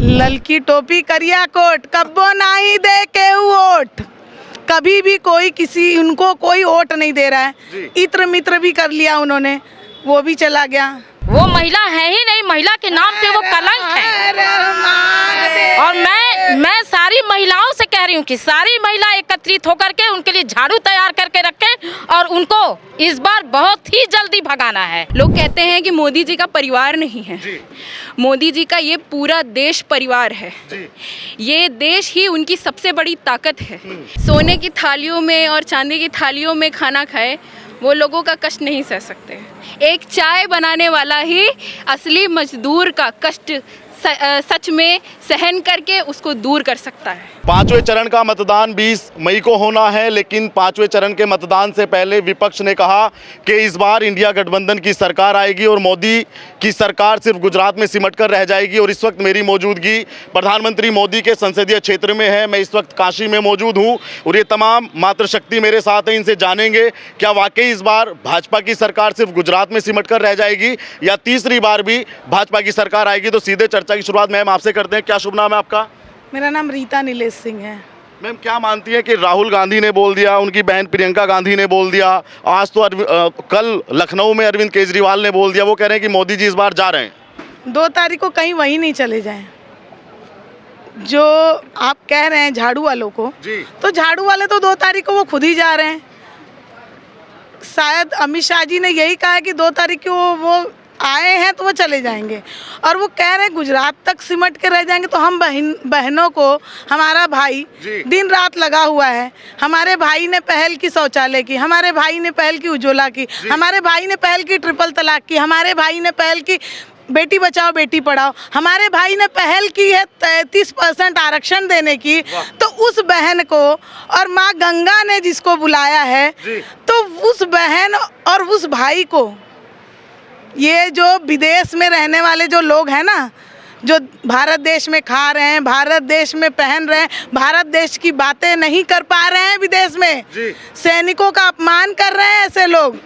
ललकी टोपी करिया कोट कब्बो नाही दे के वोट। कभी भी कोई किसी उनको कोई वोट नहीं दे रहा है। इत्र मित्र भी कर लिया उन्होंने, वो भी चला गया। वो महिला है ही नहीं, महिला के नाम पे वो कलंक है। और मैं सारी महिलाओं से कह रही हूँ कि सारी महिला एकत्रित होकर के उनके लिए झाड़ू तैयार करके रखें और उनको इस बार बहुत ही जल्दी भगाना है। लोग कहते हैं कि मोदी जी का परिवार नहीं है, मोदी जी का ये पूरा देश परिवार है। ये देश ही उनकी सबसे बड़ी ताकत है। सोने की थालियों में और चांदी की थालियों में खाना खाए वो लोगों का कष्ट नहीं सह सकते। एक चाय बनाने वाला ही असली मजदूर का कष्ट सच में सहन करके उसको दूर कर सकता है। पांचवें चरण का मतदान 20 मई को होना है, लेकिन पांचवें चरण के मतदान से पहले विपक्ष ने कहा कि इस बार इंडिया गठबंधन की सरकार आएगी और मोदी की सरकार सिर्फ गुजरात में सिमट कर रह जाएगी। और इस वक्त मेरी मौजूदगी प्रधानमंत्री मोदी के संसदीय क्षेत्र में है। मैं इस वक्त काशी में मौजूद हूँ और ये तमाम मातृशक्ति मेरे साथ हैं। इनसे जानेंगे क्या वाकई इस बार भाजपा की सरकार सिर्फ गुजरात में सिमट कर रह जाएगी या तीसरी बार भी भाजपा की सरकार आएगी। तो सीधे चर्चा की शुरुआत मैम आपसे करते हैं। क्या शुभ नाम है आपका? मेरा नाम रीता नीलेश सिंह है। मैम क्या मानती हैं कि राहुल गांधी ने बोल दिया, उनकी बहन प्रियंका गांधी ने बोल दिया, आज तो कल लखनऊ में अरविंद केजरीवाल ने बोल दिया, वो कह रहे हैं कि मोदी जी इस बार जा रहे हैं। 2 तारीख को कहीं वहीं नहीं चले जाएं। जो आप कह रहे हैं झाड़ू वालों को जी, तो झाड़ू वाले तो 2 तारीख को वो खुद ही जा रहे हैं। शायद अमित शाह जी ने यही कहा है कि 2 तारीख को वो आए हैं तो वो चले जाएंगे और वो कह रहे हैं गुजरात तक सिमट के रह जाएंगे। तो हम बहनों को, हमारा भाई दिन रात लगा हुआ है। हमारे भाई ने पहल की शौचालय की, हमारे भाई ने पहल की उज्ज्वला की, हमारे भाई ने पहल की ट्रिपल तलाक की, हमारे भाई ने पहल की बेटी बचाओ बेटी पढ़ाओ, हमारे भाई ने पहल की है 33% आरक्षण देने की। तो उस बहन को और माँ गंगा ने जिसको बुलाया है, तो उस बहन और उस भाई को, ये जो विदेश में रहने वाले जो लोग हैं ना, जो भारत देश में खा रहे हैं, भारत देश में पहन रहे हैं, भारत देश की बातें नहीं कर पा रहे हैं विदेश में, सैनिकों का अपमान कर रहे हैं। ऐसे लोग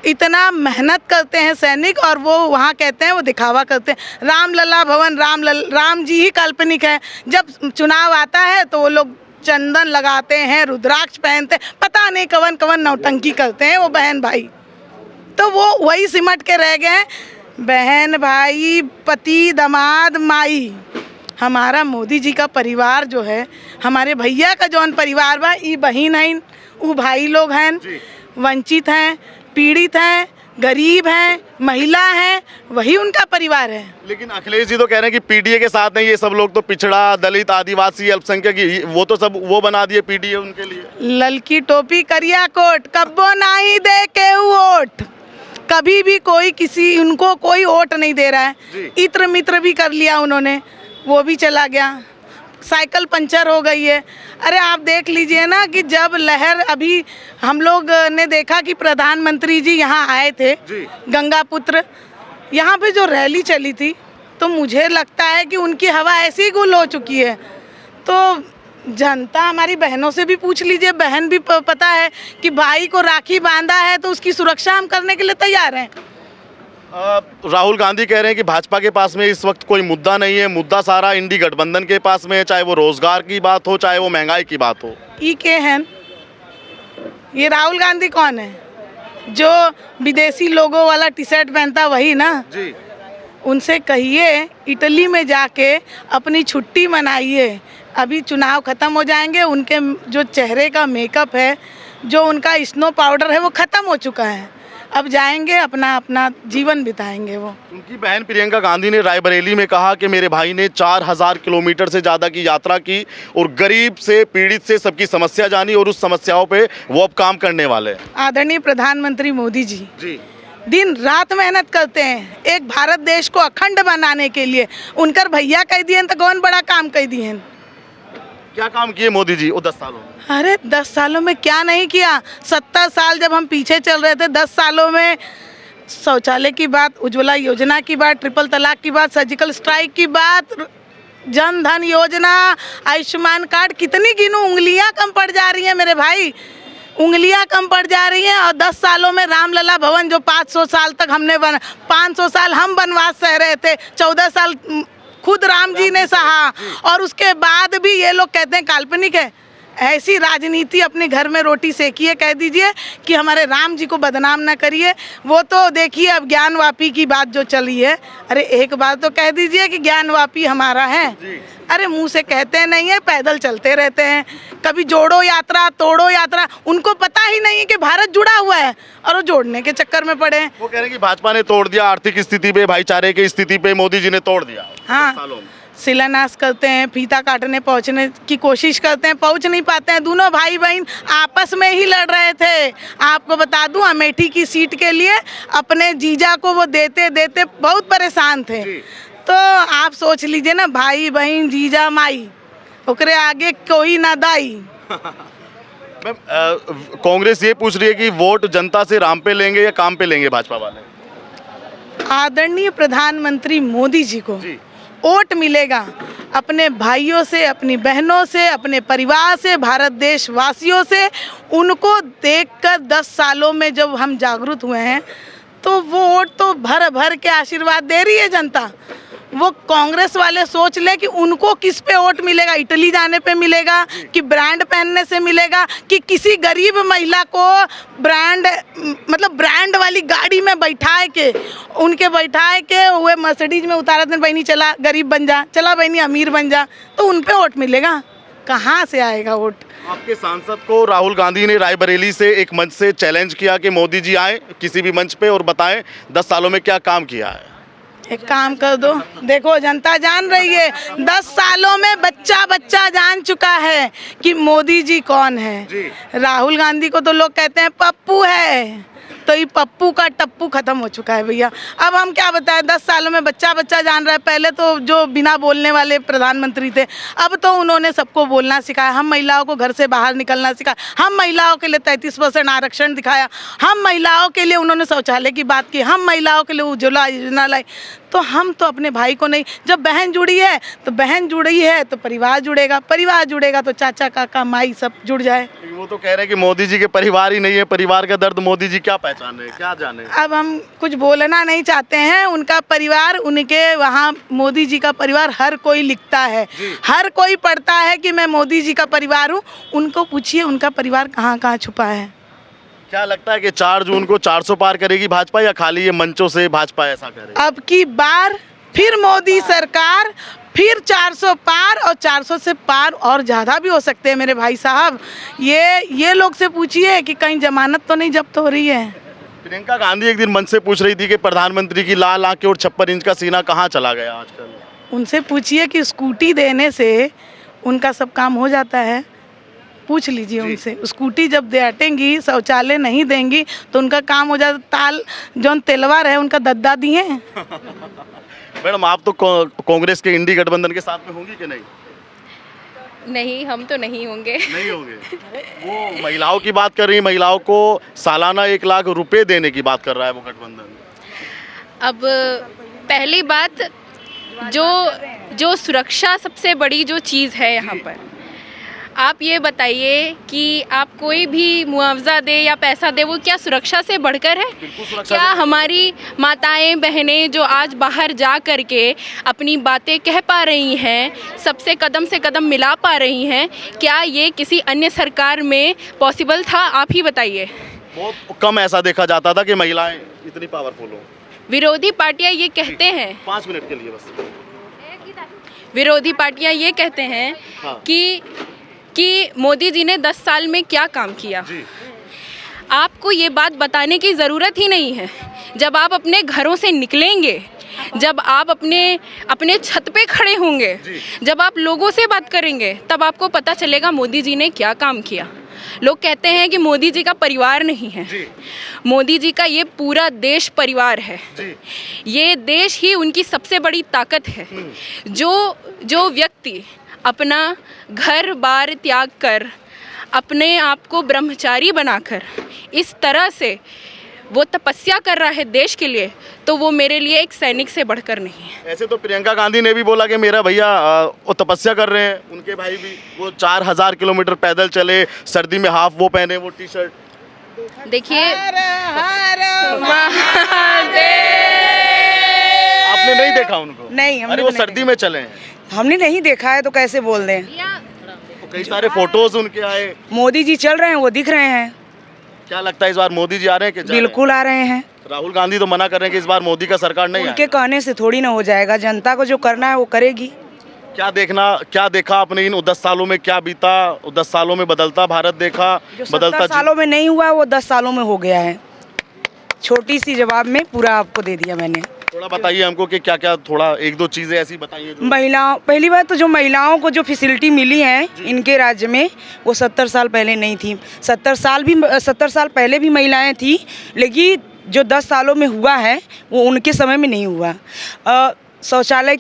इतना मेहनत करते हैं सैनिक और वो वहाँ कहते हैं, वो दिखावा करते हैं। रामलला भवन, राम जी ही काल्पनिक है। जब चुनाव आता है तो वो लोग चंदन लगाते हैं, रुद्राक्ष पहनते हैं, पता नहीं कवन कवन नौटंकी करते हैं वो बहन भाई। तो वो वही सिमट के रह गए। बहन भाई, पति, दामाद, माई। हमारा मोदी जी का परिवार जो है, हमारे भैया का जौन परिवार बा, ई बहन हैं, वो भाई लोग हैं, वंचित हैं, पीड़ित हैं, गरीब हैं, महिला हैं, वही उनका परिवार है। लेकिन अखिलेश जी तो कह रहे हैं कि पीडीए के साथ नहीं, ये सब लोग तो पिछड़ा, दलित, आदिवासी, अल्पसंख्यक, वो तो सब वो बना दिए पीडीए उनके लिए। ललकी टोपी करिया कोट कब्बो नाही दे के वोट। कभी भी कोई किसी उनको कोई वोट नहीं दे रहा है। इत्र मित्र भी कर लिया उन्होंने, वो भी चला गया। साइकिल पंचर हो गई है। अरे आप देख लीजिए ना कि जब लहर, अभी हम लोग ने देखा कि प्रधानमंत्री जी यहाँ आए थे गंगा पुत्र, यहाँ पे जो रैली चली थी, तो मुझे लगता है कि उनकी हवा ऐसी ही गुल हो चुकी है। तो जनता, हमारी बहनों से भी पूछ लीजिए, बहन भी पता है कि भाई को राखी बांधा है तो उसकी सुरक्षा हम करने के लिए तैयार हैं। राहुल गांधी कह रहे हैं कि भाजपा के पास में इस वक्त कोई मुद्दा नहीं है, मुद्दा सारा इंडी गठबंधन के पास में है, चाहे वो रोजगार की बात हो, चाहे वो महंगाई की बात हो। ई के हैं ये राहुल गांधी कौन है? जो विदेशी लोगों वाला टी शर्ट पहनता वही ना जी। उनसे कहिए इटली में जाके अपनी छुट्टी मनाइए। अभी चुनाव ख़त्म हो जाएंगे, उनके जो चेहरे का मेकअप है, जो उनका स्नो पाउडर है, वो ख़त्म हो चुका है। अब जाएंगे अपना अपना जीवन बिताएंगे। वो उनकी बहन प्रियंका गांधी ने रायबरेली में कहा कि मेरे भाई ने 4000 किलोमीटर से ज़्यादा की यात्रा की और गरीब से, पीड़ित से सबकी समस्या जानी और उस समस्याओं पे वो अब काम करने वाले हैं। आदरणीय प्रधानमंत्री मोदी जी दिन रात मेहनत करते हैं एक भारत देश को अखंड बनाने के लिए। उनकर भैया कह दिए तो कौन बड़ा काम कह दिए। क्या काम किए मोदी जी वो 10 सालों में? अरे 10 सालों में क्या नहीं किया। 70 साल जब हम पीछे चल रहे थे, 10 सालों में शौचालय की बात, उज्ज्वला योजना की बात, ट्रिपल तलाक की बात, सर्जिकल स्ट्राइक की बात, जन धन योजना, आयुष्मान कार्ड, कितनी गिनूं, उंगलियां कम पड़ जा रही हैं मेरे भाई, उंगलियां कम पड़ जा रही हैं। और 10 सालों में रामलला भवन जो 500 साल तक हमने 500 साल हम वनवास सह रहे थे, 14 साल खुद राम जी ने सहा, और उसके बाद भी ये लोग कहते हैं काल्पनिक है। ऐसी राजनीति अपने घर में रोटी सेकिए, कह दीजिए कि हमारे राम जी को बदनाम ना करिए। वो तो देखिए अब ज्ञानवापी की बात जो चली है, अरे एक बात तो कह दीजिए कि ज्ञानवापी हमारा है। अरे मुंह से कहते नहीं है, पैदल चलते रहते हैं, कभी जोड़ो यात्रा तोड़ो यात्रा। उनको पता ही नहीं है कि भारत जुड़ा हुआ है और वो जोड़ने के चक्कर में पड़े हैं। वो कह रहे हैं कि भाजपा ने तोड़ दिया, आर्थिक स्थिति पे, भाईचारे की स्थिति पे मोदी जी ने तोड़ दिया। हाँ, सालों में शिलान्यास करते हैं, फीता काटने पहुंचने की कोशिश करते हैं, पहुंच नहीं पाते हैं। दोनों भाई बहन आपस में ही लड़ रहे थे। आपको बता दूं, अमेठी की सीट के लिए अपने जीजा को वो देते देते बहुत परेशान थे। तो आप सोच लीजिए ना, भाई बहन जीजा माई, ओकरे आगे कोई ना दाई। मैम, कांग्रेस ये पूछ रही है कि वोट जनता से राम पे लेंगे या काम पे लेंगे भाजपा वाले? आदरणीय प्रधानमंत्री मोदी जी को वोट मिलेगा अपने भाइयों से, अपनी बहनों से, अपने परिवार से, भारत देश वासियों से। उनको देखकर 10 सालों में जब हम जागरूक हुए हैं, तो वो वोट तो भर भर के आशीर्वाद दे रही है जनता। वो कांग्रेस वाले सोच ले कि उनको किस पे वोट मिलेगा, इटली जाने पे मिलेगा कि ब्रांड पहनने से मिलेगा कि किसी गरीब महिला को ब्रांड वाली गाड़ी में बैठाए के वो मर्सिडीज में उतारा दिन, बहनी चला गरीब बन जा, चला बहनी अमीर बन जा, तो उन पे वोट मिलेगा। कहाँ से आएगा वोट? आपके सांसद को राहुल गांधी ने रायबरेली से एक मंच से चैलेंज किया कि मोदी जी आए किसी भी मंच पे और बताएं 10 सालों में क्या काम किया है। एक काम कर दो, देखो जनता जान रही है, 10 सालों में बच्चा बच्चा जान चुका है कि मोदी जी कौन है। राहुल गांधी को तो लोग कहते हैं पप्पू है, तो ये पप्पू का टप्पू खत्म हो चुका है भैया। अब हम क्या बताएं, 10 सालों में बच्चा बच्चा जान रहा है। पहले तो जो बिना बोलने वाले प्रधानमंत्री थे, अब तो उन्होंने सबको बोलना सिखाया। हम महिलाओं को घर से बाहर निकलना सिखाया, हम महिलाओं के लिए 33% आरक्षण दिखाया, हम महिलाओं के लिए उन्होंने शौचालय की बात की, हम महिलाओं के लिए उज्ज्वला योजना लाई। तो हम तो अपने भाई को नहीं, जब बहन जुड़ी है तो बहन जुड़ी है तो परिवार जुड़ेगा, परिवार जुड़ेगा तो चाचा काका माई सब जुड़ जाए। वो तो कह रहे हैं कि मोदी जी के परिवार ही नहीं है, परिवार का दर्द मोदी जी क्या पहचाने, क्या जाने। अब हम कुछ बोलना नहीं चाहते हैं। उनका परिवार, उनके वहाँ मोदी जी का परिवार हर कोई लिखता है, हर कोई पढ़ता है कि मैं मोदी जी का परिवार हूँ। उनको पूछिए उनका परिवार कहाँ कहाँ छुपा है। क्या लगता है कि 4 जून को 400 पार करेगी भाजपा, या खाली ये मंचों से भाजपा ऐसा करेगी? अब की बार फिर मोदी सरकार, फिर 400 पार, और 400 से पार और ज़्यादा भी हो सकते हैं मेरे भाई साहब। ये लोग से पूछिए कि कहीं जमानत तो नहीं जब्त हो रही है। प्रियंका गांधी एक दिन मंच से पूछ रही थी कि प्रधानमंत्री की लाल आंखें और 56 इंच का सीना कहाँ चला गया आजकल। उनसे पूछिए कि स्कूटी देने से उनका सब काम हो जाता है। पूछ लीजिए उनसे, स्कूटी जब दे हटेंगी, शौचालय नहीं देंगी तो उनका काम हो जाता। ताल जौन तेलवार है उनका दद्दा दिए। मैडम, आप तो कांग्रेस के इंडी गठबंधन के साथ में होंगी कि नहीं? नहीं, हम तो नहीं होंगे। नहीं होंगे। वो महिलाओं की बात कर रही है, महिलाओं को सालाना 1 लाख रुपए देने की बात कर रहा है वो गठबंधन। अब पहली बात, जो सुरक्षा सबसे बड़ी जो चीज़ है यहाँ पर, आप ये बताइए कि आप कोई भी मुआवजा दे या पैसा दे, वो क्या सुरक्षा से बढ़कर है? क्या हमारी माताएं बहनें जो आज बाहर जा कर के अपनी बातें कह पा रही हैं, सबसे कदम से कदम मिला पा रही हैं, क्या ये किसी अन्य सरकार में पॉसिबल था? आप ही बताइए। बहुत कम ऐसा देखा जाता था कि महिलाएं इतनी पावरफुल हो। विरोधी पार्टियां ये कहते हैं, 5 मिनट के लिए बस, विरोधी पार्टियां ये कहते हैं कि मोदी जी ने 10 साल में क्या काम किया। आपको ये बात बताने की ज़रूरत ही नहीं है। जब आप अपने घरों से निकलेंगे, जब आप अपने छत पे खड़े होंगे, जब आप लोगों से बात करेंगे, तब आपको पता चलेगा मोदी जी ने क्या काम किया। लोग कहते हैं कि मोदी जी का परिवार नहीं है, मोदी जी का ये पूरा देश परिवार है। ये देश ही उनकी सबसे बड़ी ताकत है। जो व्यक्ति अपना घर बार त्याग कर, अपने आप को ब्रह्मचारी बनाकर इस तरह से वो तपस्या कर रहा है देश के लिए, तो वो मेरे लिए एक सैनिक से बढ़कर नहीं है। ऐसे तो प्रियंका गांधी ने भी बोला कि मेरा भैया वो तपस्या कर रहे हैं, उनके भाई भी वो 4000 किलोमीटर पैदल चले, सर्दी में हाफ वो पहने, वो टी-शर्ट। देखिए, आपने नहीं देखा उनको? नहीं, हमने अरे तो वो नहीं सर्दी में चले हैं। हमने नहीं देखा है तो कैसे बोल दें। तो कई सारे फोटोज उनके आए। मोदी जी चल रहे हैं, वो दिख रहे हैं। क्या लगता है इस बार मोदी जी आ रहे हैं कि जा रहे हैं? बिल्कुल आ रहे हैं। राहुल गांधी तो मना कर रहे हैं कि इस बार मोदी का सरकार नहीं उनके आएगा। कहने से थोड़ी ना हो जाएगा, जनता को जो करना है वो करेगी। क्या देखा आपने इन 10 सालों में? क्या बीता? 10 सालों में बदलता भारत देखा, जो बदलता 70 सालों में नहीं हुआ वो 10 सालों में हो गया है। छोटी सी जवाब में पूरा आपको दे दिया मैंने। थोड़ा बताइए हमको कि क्या क्या, थोड़ा एक दो चीजें ऐसी बताइए जो... महिलाओं, पहली बात तो जो महिलाओं को जो फैसिलिटी मिली है इनके राज्य में वो 70 साल पहले नहीं थी। 70 साल पहले भी महिलाएं थी, लेकिन जो 10 सालों में हुआ है वो उनके समय में नहीं हुआ। शौचालय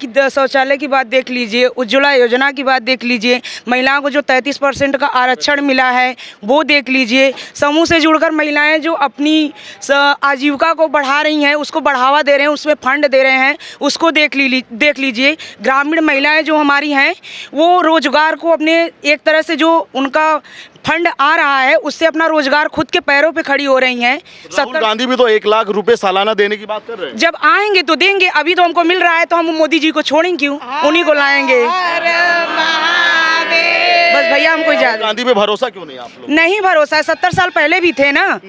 की बात देख लीजिए, उज्ज्वला योजना की बात देख लीजिए, महिलाओं को जो 33% का आरक्षण मिला है वो देख लीजिए। समूह से जुड़कर महिलाएं जो अपनी आजीविका को बढ़ा रही हैं, उसको बढ़ावा दे रहे हैं, उसमें फंड दे रहे हैं, उसको देख लीजिए। ग्रामीण महिलाएं जो हमारी हैं वो रोजगार को अपने एक तरह से जो उनका फंड आ रहा है उससे अपना रोजगार खुद के पैरों पे खड़ी हो रही हैं। राहुल गांधी भी तो 1 लाख रुपए सालाना देने की बात कर रहे हैं। जब आएंगे तो देंगे, अभी तो हमको मिल रहा है तो हम मोदी जी को छोड़ेंगे क्यों? उन्हीं को लाएंगे। बस भैया, हमको राहुल इजाजत। गांधी पे भरोसा क्यों नहीं आप लोग? नहीं भरोसा है, 70 साल पहले भी थे ना,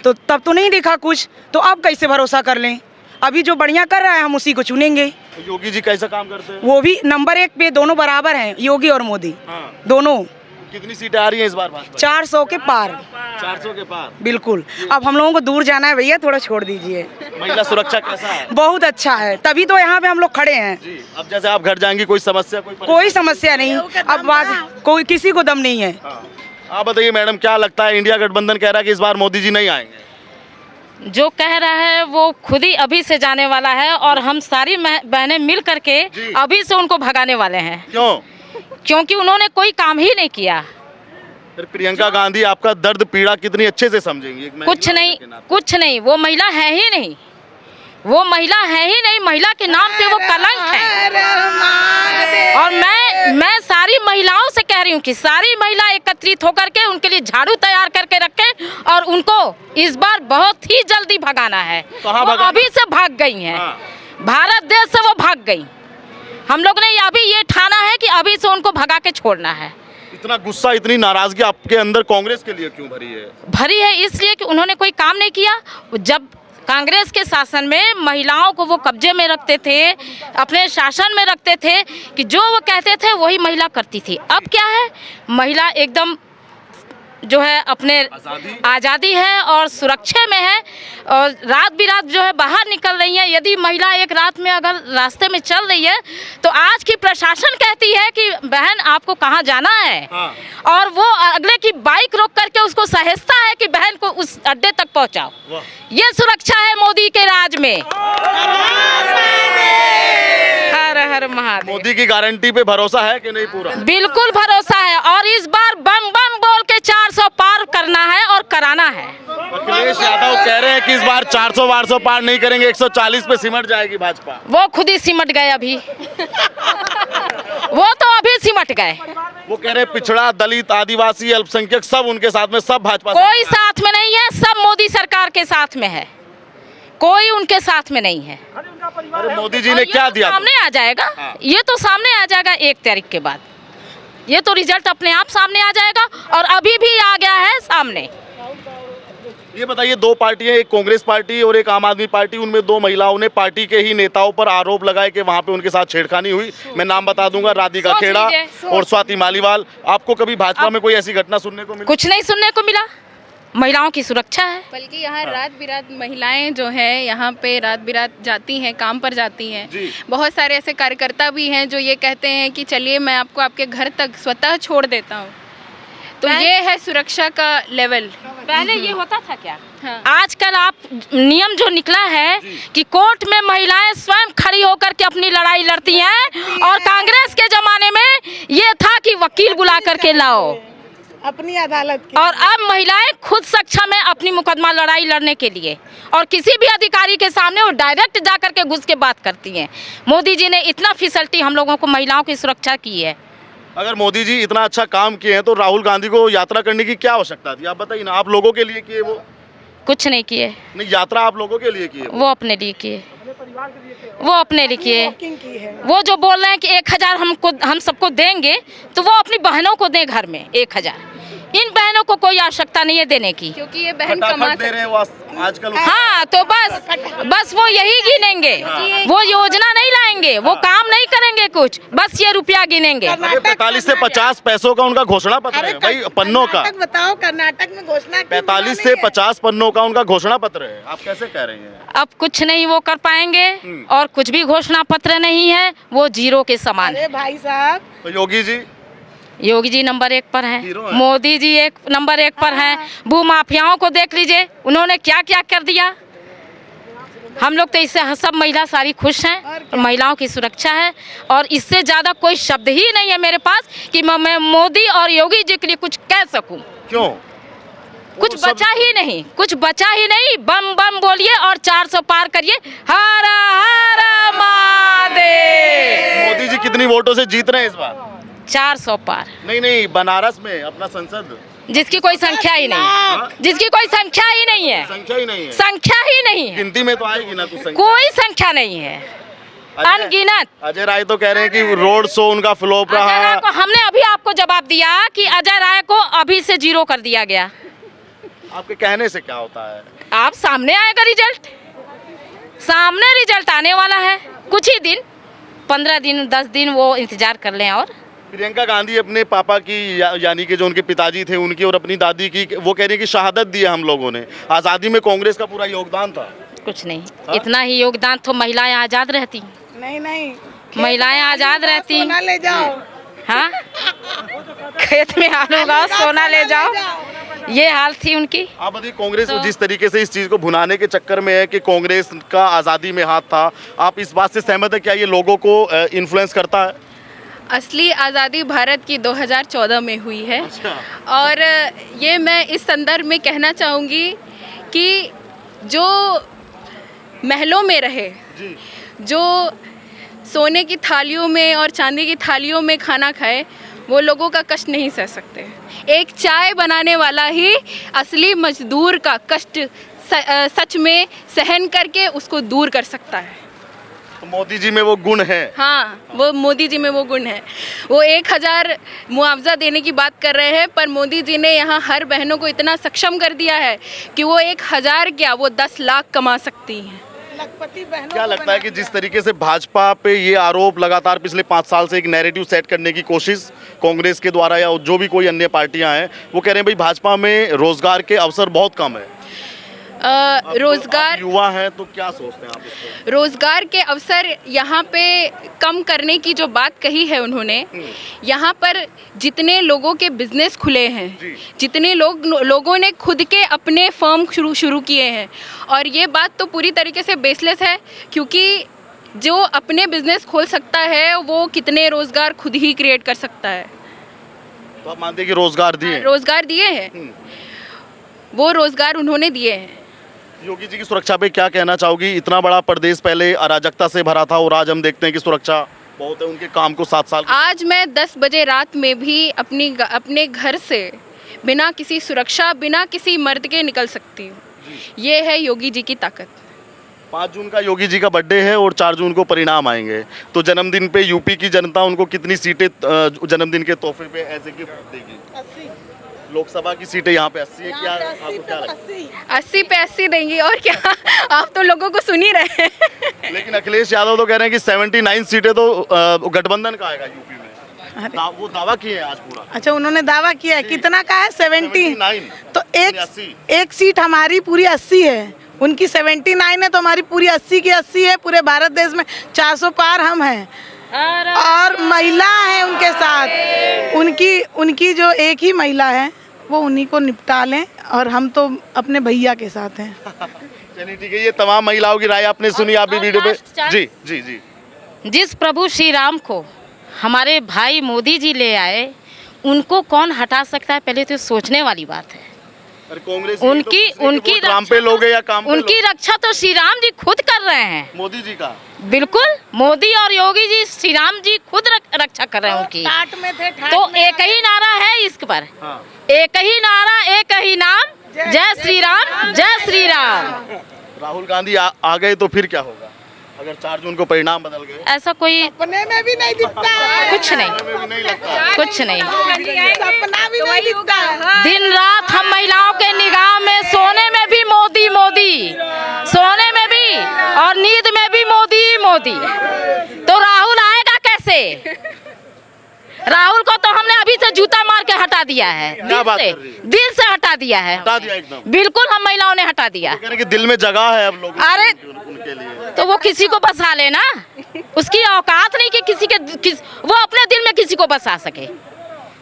तो तब तो नहीं देखा कुछ, तो अब कैसे भरोसा कर लें? अभी जो बढ़िया कर रहा है हम उसी को चुनेंगे। तो योगी जी कैसा काम करते हैं? वो भी नंबर 1 पे, दोनों बराबर हैं, योगी और मोदी। हाँ। दोनों। कितनी सीटें आ रही हैं इस बार भाजपा? 400 के पार। 400 के पार। बिल्कुल। अब हम लोगों को दूर जाना है भैया, थोड़ा छोड़ दीजिए। महिला सुरक्षा कैसा है? बहुत अच्छा है, तभी तो यहाँ पे हम लोग खड़े हैं। जी, अब जैसे आप घर जाएंगी कोई समस्या, कोई समस्या नहीं, अब बात कोई किसी को दम नहीं है। हाँ। आप बताइए मैडम, क्या लगता है? इंडिया गठबंधन कह रहा है कि इस बार मोदी जी नहीं आएंगे। जो कह रहा है वो खुद ही अभी से जाने वाला है, और हम सारी बहनें मिल करके अभी से उनको भगाने वाले हैं। क्यों? क्योंकि उन्होंने कोई काम ही नहीं किया। फिर प्रियंका गांधी आपका दर्द पीड़ा कितनी अच्छे से समझेंगी? कुछ नहीं, वो महिला है ही नहीं, वो महिला है ही नहीं। महिला के नाम पे वो कलंक है। और मैं सारी महिलाओं से कह रही हूँ कि सारी महिला एकत्रित होकर के उनके लिए झाड़ू तैयार करके रखें, और उनको इस बार बहुत ही जल्दी भगाना है। वो अभी से भाग गई हैं। भारत देश से वो भाग गई। हम लोग ने अभी ये ठाना है कि अभी से उनको भगा के छोड़ना है। इतना गुस्सा, इतनी नाराजगी आपके अंदर कांग्रेस के लिए क्यों भरी है? भरी है इसलिए कि उन्होंने कोई काम नहीं किया। जब कांग्रेस के शासन में महिलाओं को वो कब्जे में रखते थे, अपने शासन में रखते थे, कि जो वो कहते थे वही महिला करती थी। अब क्या है, महिला एकदम जो है अपने आज़ादी है और सुरक्षा में है, और रात बिरात जो है बाहर निकल रही है। यदि महिला एक रात में अगर रास्ते में चल रही है तो आज की प्रशासन कहती है कि बहन आपको कहाँ जाना है, और वो अगले की बाइक रोक करके उसको सहेजता है कि बहन को उस अड्डे तक पहुँचाओ। ये सुरक्षा है मोदी के राज में। हर हर महादेव। मोदी की गारंटी पे भरोसा है कि नहीं? पूरा बिल्कुल भरोसा है, और इस बार बम बम बोल के 400 पार करना है और कराना है। अखिलेश यादव कह रहे हैं कि इस बार 400 पार नहीं करेंगे, 140 पे सिमट जाएगी भाजपा। वो खुद ही सिमट गए अभी। वो तो अभी सिमट गए। वो कह रहे हैं पिछड़ा, दलित, आदिवासी, अल्पसंख्यक सब उनके साथ में, सब भाजपा। कोई साथ में नहीं है, सब मोदी सरकार के साथ में है, कोई उनके साथ में नहीं है। अरे मोदी जी ने क्या दिया? सामने आ जाएगा। ये तो सामने आ जाएगा 1 तारीख के बाद। ये तो रिजल्ट अपने आप सामने आ जाएगा, और अभी भी आ गया है सामने। ये बताइए, 2 पार्टियां, एक कांग्रेस पार्टी और एक आम आदमी पार्टी, उनमें 2 महिलाओं ने पार्टी के ही नेताओं पर आरोप लगाए कि वहां पे उनके साथ छेड़खानी हुई। मैं नाम बता दूंगा, राधिका खेड़ा और स्वाति मालीवाल। आपको कभी भाजपा में कोई ऐसी घटना सुनने को मिली? कुछ नहीं सुनने को मिला। महिलाओं की सुरक्षा है। बल्कि यहाँ रात बिरात महिलाएं जो है यहाँ पे रात बिरात जाती हैं, काम पर जाती हैं। बहुत सारे ऐसे कार्यकर्ता भी हैं जो ये कहते हैं कि चलिए मैं आपको आपके घर तक स्वतः छोड़ देता हूँ। तो ये है सुरक्षा का लेवल। पहले ये होता था क्या? हाँ। आजकल आप नियम जो निकला है कि कोर्ट में महिलाएं स्वयं खड़ी होकर के अपनी लड़ाई लड़ती हैं, और कांग्रेस के जमाने में ये था कि वकील बुला करके लाओ अपनी अदालत की। और अब महिलाएं खुद सक्षम है अपनी मुकदमा लड़ाई लड़ने के लिए, और किसी भी अधिकारी के सामने वो डायरेक्ट जा करके घुस के बात करती हैं। मोदी जी ने इतना फैसिलिटी हम लोगों को महिलाओं की सुरक्षा की है। अगर मोदी जी इतना अच्छा काम किए हैं तो राहुल गांधी को यात्रा करने की क्या आवश्यकता थी? आप बताइए ना, आप लोगों के लिए किए वो। कुछ नहीं किए। नहीं, यात्रा आप लोगों के लिए की है? वो अपने लिए किए, वो अपने लिए किए। वो जो बोल रहे हैं कि 1000 हम सबको देंगे, तो वो अपनी बहनों को दें घर में 1000। इन बहनों को कोई आवश्यकता नहीं है देने की, क्योंकि ये बहन फटाफट कमा दे रहे हैं वो आजकल। हाँ, तो बस वो यही गिनेंगे, वो योजना नहीं लाएंगे, वो काम नहीं करेंगे कुछ, बस ये रुपया गिनेंगे। 45 से 50 पैसों का उनका घोषणा पत्र है भाई, पन्नों का। बताओ, कर्नाटक में घोषणा 45 से 50 पन्नों का उनका घोषणा पत्र है, आप कैसे कह रही हैं? अब कुछ नहीं वो कर पाएंगे, और कुछ भी घोषणा पत्र नहीं है, वो जीरो के समान है। भाई साहब, तो योगी जी नंबर 1 पर है, हीरो है। मोदी जी नंबर 1 पर हैं। भूमाफियाओं को देख लीजिए, उन्होंने क्या क्या कर दिया। हम लोग तो इससे सब महिला सारी खुश हैं, महिलाओं की सुरक्षा है, और इससे ज़्यादा कोई शब्द ही नहीं है मेरे पास कि मैं मोदी और योगी जी के लिए कुछ कह सकूं। क्यों? कुछ बचा ही नहीं, कुछ बचा ही नहीं। बम बम बोलिए और 400 पार करिए। हर हर महादेव। मोदी जी कितनी वोटों से जीत रहे हैं इस बार? 400 पार। नहीं, बनारस में अपना संसद, जिसकी कोई संख्या ही नहीं, जिसकी कोई संख्या ही नहीं है, संख्या ही नहीं है, संख्या ही नहीं है, गिनती में तो आएगी ना कुछ संख्या। कोई संख्या नहीं है, अनगिनत। अजय राय तो कह रहे हैं कि रोड शो उनका फ्लॉप रहा। अजय राय को हमने अभी आपको जवाब दिया कि अजय राय को अभी से 0 कर दिया गया। आपके कहने से क्या होता है? आप सामने आएगा रिजल्ट, सामने रिजल्ट आने वाला है। कुछ ही दिन, 15 दिन 10 दिन वो इंतजार कर लें। और प्रियंका गांधी अपने पापा की यानी कि जो उनके पिताजी थे उनकी और अपनी दादी की, वो कह रही है कि शहादत दी है हम लोगों ने, आज़ादी में कांग्रेस का पूरा योगदान था। कुछ नहीं, इतना ही योगदान तो महिलाएं आज़ाद रहती। नहीं, महिलाएं आज़ाद रहती। सोना ले जाओ। हाँ, खेत में आलू उगाओ, सोना ले जाओ, ये हाल थी उनकी। आप बताइए, कांग्रेस जिस तरीके से इस चीज़ को भुनाने के चक्कर में है कि कांग्रेस का आज़ादी में हाथ था, आप इस बात से सहमत है? क्या ये लोगों को इन्फ्लुएंस करता है? असली आज़ादी भारत की 2014 में हुई है। और ये मैं इस संदर्भ में कहना चाहूँगी कि जो महलों में रहे, जो सोने की थालियों में और चांदी की थालियों में खाना खाए, वो लोगों का कष्ट नहीं सह सकते। एक चाय बनाने वाला ही असली मजदूर का कष्ट सच में सहन करके उसको दूर कर सकता है। तो मोदी जी में वो गुण है। हाँ, वो मोदी जी में वो गुण है। वो 1000 मुआवजा देने की बात कर रहे हैं, पर मोदी जी ने यहाँ हर बहनों को इतना सक्षम कर दिया है कि वो 1000 क्या, वो 10 लाख कमा सकती हैं। क्या लगता है कि जिस तरीके से भाजपा पे ये आरोप लगातार पिछले 5 साल से एक नैरेटिव सेट करने की कोशिश कांग्रेस के द्वारा या जो भी कोई अन्य पार्टियां हैं, वो कह रहे हैं भाई भाजपा में रोजगार के अवसर बहुत कम है। रोजगार, युवा हैं तो क्या सोचते हैं आप इस पर? रोजगार के अवसर यहाँ पे कम करने की जो बात कही है उन्होंने, यहाँ पर जितने लोगों के बिजनेस खुले हैं, जितने लोगों ने खुद के अपने फर्म शुरू किए हैं, और ये बात तो पूरी तरीके से बेसलेस है, क्योंकि जो अपने बिजनेस खोल सकता है वो कितने रोजगार खुद ही क्रिएट कर सकता है। तो आप मानते हैं कि रोजगार दिए? रोजगार दिए हैं, वो रोजगार उन्होंने दिए हैं। योगी जी की सुरक्षा पे क्या कहना चाहोगी? इतना बड़ा प्रदेश पहले अराजकता से भरा था और आज हम देखते हैं कि सुरक्षा बहुत है, उनके काम को 7 साल। आज मैं 10 बजे रात में भी अपने घर से बिना किसी सुरक्षा, बिना किसी मर्द के निकल सकती हूँ। ये है योगी जी की ताकत। 5 जून का योगी जी का बर्थडे है और 4 जून को परिणाम आएंगे, तो जन्मदिन पे यूपी की जनता उनको कितनी सीटें जन्मदिन के तोहफे पे ऐसे गिफ्ट देगी? 80 लोकसभा की सीटें यहाँ पे 80 है। क्या आपको क्या लगता है? 80 पे 80 देंगी, और क्या? आप तो लोगों को सुन ही रहे हैं। लेकिन अखिलेश यादव तो कह रहे हैं कि 79 सीटें तो गठबंधन का आएगा यूपी में। वो दावा किए हैं आज पूरा। अच्छा, उन्होंने दावा किया है, कितना का है? 79। तो एक सीट हमारी पूरी 80 है, उनकी 79 है, तो हमारी पूरी 80 की 80 है। पूरे भारत देश में 400 पार हम हैं, और महिला है उनके साथ। उनकी जो एक ही महिला है वो उन्हीं को निपटा लें, और हम तो अपने भैया के साथ हैं। चलिए ठीक है, ये तमाम महिलाओं की राय आपने सुनी। आप भी वीडियो पे जी। जिस प्रभु श्री राम को हमारे भाई मोदी जी ले आए, उनको कौन हटा सकता है? पहले तो सोचने वाली बात है। उनकी रक्षा तो श्री राम जी खुद कर रहे हैं। मोदी जी का बिल्कुल, मोदी और योगी जी, श्री राम जी खुद रक्षा कर रहे हैं उनकी। तो एक ही नारा है इस पर, एक ही नारा, एक ही नाम, जय श्री राम, जय श्री राम। राहुल गांधी आ गए तो फिर क्या होगा अगर 4 जून को परिणाम बदल गए? ऐसा कोई सपने में भी नहीं दिखता है, कुछ नहीं, भी नहीं लगता। कुछ नहीं। सपना भी नहीं दिखता है। दिन रात हम महिलाओं के निगाह में सोने में भी मोदी मोदी, सोने में भी और नींद में भी मोदी मोदी। तो राहुल आएगा कैसे? राहुल को तो हमने अभी से जूता मार के हटा दिया है, क्या बात कर रही है? दिल से हटा दिया है, हटा दिया एकदम। बिल्कुल हम महिलाओं ने हटा दिया। कह रहे कि दिल में जगह है अब लोगों अरे उनके लिए। तो वो किसी को बसा लेना, उसकी औकात नहीं कि वो अपने दिल में किसी को बसा सके,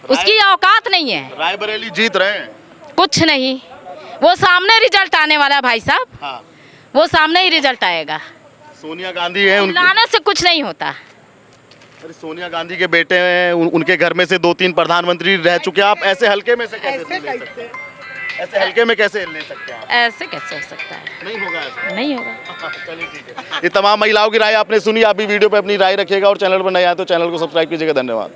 उसकी औकात नहीं है। रायबरेली जीत रहे हैं। कुछ नहीं, वो सामने रिजल्ट आने वाला है भाई साहब, हाँ। वो सामने ही रिजल्ट आएगा। सोनिया गांधी है उनके, लाने से कुछ नहीं होता। अरे सोनिया गांधी के बेटे हैं, उनके घर में से 2-3 प्रधानमंत्री रह चुके हैं। आप ऐसे हल्के में से कैसे ले सकते हैं? ऐसे हल्के में कैसे ले सकते हैं आप? ऐसे कैसे हो सकता है? नहीं होगा ऐसा। नहीं होगा। चलिए ठीक है। ये तमाम महिलाओं की राय आपने सुनी। आप भी वीडियो पे अपनी राय रखिएगा और चैनल पर नए आए तो चैनल को सब्सक्राइब कीजिएगा। धन्यवाद।